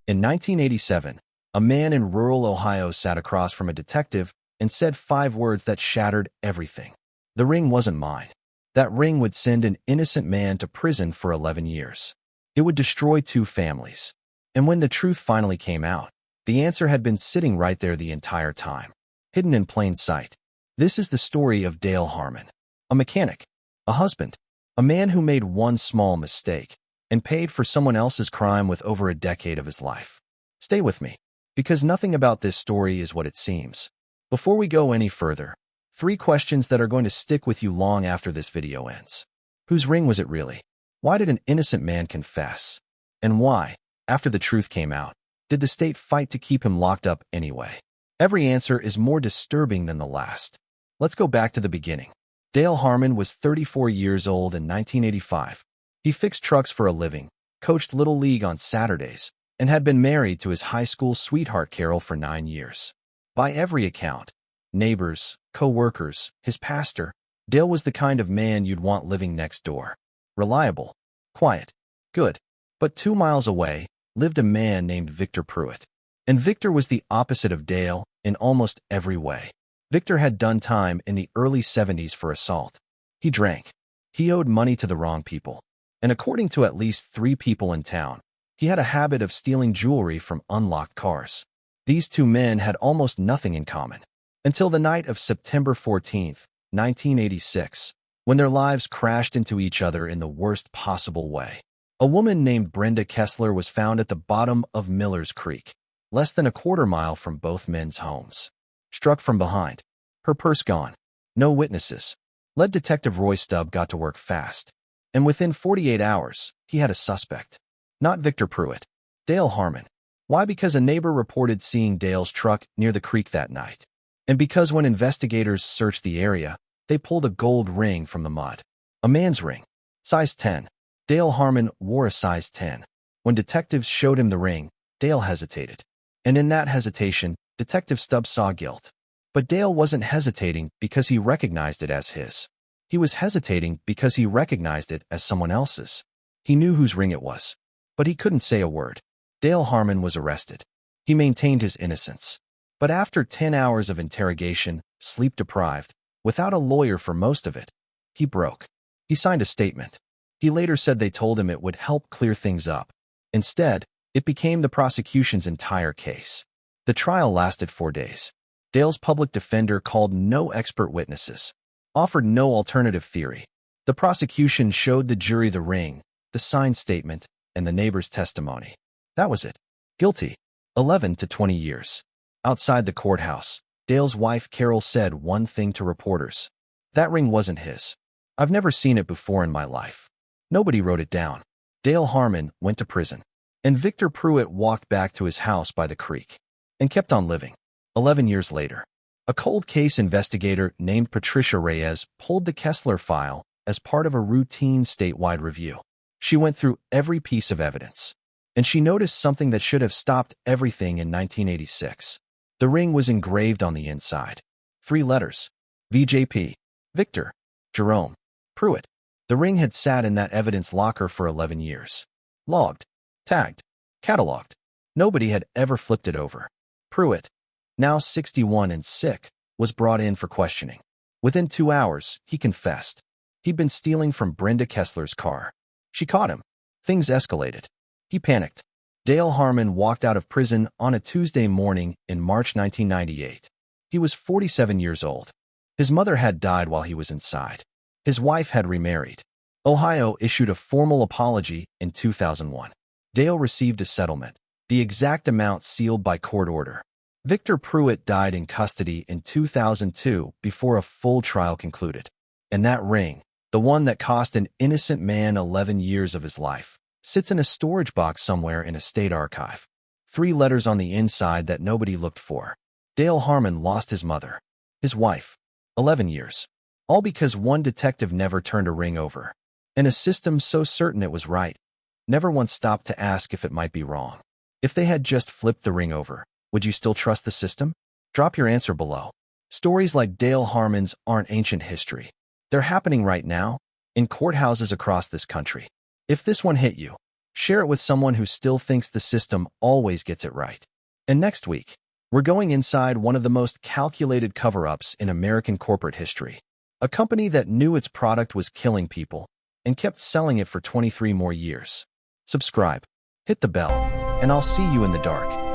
In 1987, a man in rural Ohio sat across from a detective and said 5 words that shattered everything. The ring wasn't mine. That ring would send an innocent man to prison for 11 years. It would destroy 2 families. And when the truth finally came out, the answer had been sitting right there the entire time, hidden in plain sight. This is the story of Dale Harmon, a mechanic, a husband, a man who made one small mistake and paid for someone else's crime with over a decade of his life. Stay with me, because nothing about this story is what it seems. Before we go any further, 3 questions that are going to stick with you long after this video ends. Whose ring was it really? Why did an innocent man confess? And why, after the truth came out, did the state fight to keep him locked up anyway? Every answer is more disturbing than the last. Let's go back to the beginning. Dale Harmon was 34 years old in 1985. He fixed trucks for a living, coached Little League on Saturdays, and had been married to his high school sweetheart Carol for 9 years. By every account, neighbors, co-workers, his pastor, Dale was the kind of man you'd want living next door. Reliable, quiet, good. But 2 miles away lived a man named Victor Pruitt. And Victor was the opposite of Dale in almost every way. Victor had done time in the early 70s for assault. He drank. He owed money to the wrong people. And according to at least 3 people in town, he had a habit of stealing jewelry from unlocked cars. These 2 men had almost nothing in common, until the night of September 14, 1986, when their lives crashed into each other in the worst possible way. A woman named Brenda Kessler was found at the bottom of Miller's Creek, less than a quarter mile from both men's homes. Struck from behind, her purse gone, no witnesses. Lead Detective Roy Stubb got to work fast, and within 48 hours, he had a suspect. Not Victor Pruitt, Dale Harmon. Why? Because a neighbor reported seeing Dale's truck near the creek that night. And because when investigators searched the area, they pulled a gold ring from the mud. A man's ring, size 10. Dale Harmon wore a size 10. When detectives showed him the ring, Dale hesitated. And in that hesitation, Detective Stubb saw guilt. But Dale wasn't hesitating because he recognized it as his. He was hesitating because he recognized it as someone else's. He knew whose ring it was, but he couldn't say a word. Dale Harmon was arrested. He maintained his innocence. But after 10 hours of interrogation, sleep-deprived, without a lawyer for most of it, he broke. He signed a statement. He later said they told him it would help clear things up. Instead, it became the prosecution's entire case. The trial lasted 4 days. Dale's public defender called no expert witnesses, offered no alternative theory. The prosecution showed the jury the ring, the signed statement, and the neighbor's testimony. That was it. Guilty. 11 to 20 years. Outside the courthouse, Dale's wife Carol said one thing to reporters. That ring wasn't his. I've never seen it before in my life. Nobody wrote it down. Dale Harmon went to prison, and Victor Pruitt walked back to his house by the creek and kept on living. 11 years later, a cold case investigator named Patricia Reyes pulled the Kessler file as part of a routine statewide review. She went through every piece of evidence, and she noticed something that should have stopped everything in 1986. The ring was engraved on the inside. 3 letters. VJP. Victor. Jerome. Pruitt. The ring had sat in that evidence locker for 11 years. Logged. Tagged. Cataloged. Nobody had ever flipped it over. Pruitt, now 61 and sick, was brought in for questioning. Within 2 hours, he confessed. He'd been stealing from Brenda Kessler's car. She caught him. Things escalated. He panicked. Dale Harmon walked out of prison on a Tuesday morning in March 1998. He was 47 years old. His mother had died while he was inside. His wife had remarried. Ohio issued a formal apology in 2001. Dale received a settlement, the exact amount sealed by court order. Victor Pruitt died in custody in 2002 before a full trial concluded. And that ring, the one that cost an innocent man 11 years of his life, sits in a storage box somewhere in a state archive. 3 letters on the inside that nobody looked for. Dale Harmon lost his mother, his wife, 11 years. All because one detective never turned a ring over. And a system so certain it was right, never once stopped to ask if it might be wrong. If they had just flipped the ring over, would you still trust the system? Drop your answer below. Stories like Dale Harmon's aren't ancient history. They're happening right now, in courthouses across this country. If this one hit you, Share it with someone who still thinks the system always gets it right. And next week, we're going inside one of the most calculated cover-ups in American corporate history. A company that knew its product was killing people and kept selling it for 23 more years. Subscribe, hit the bell, and I'll see you in the dark.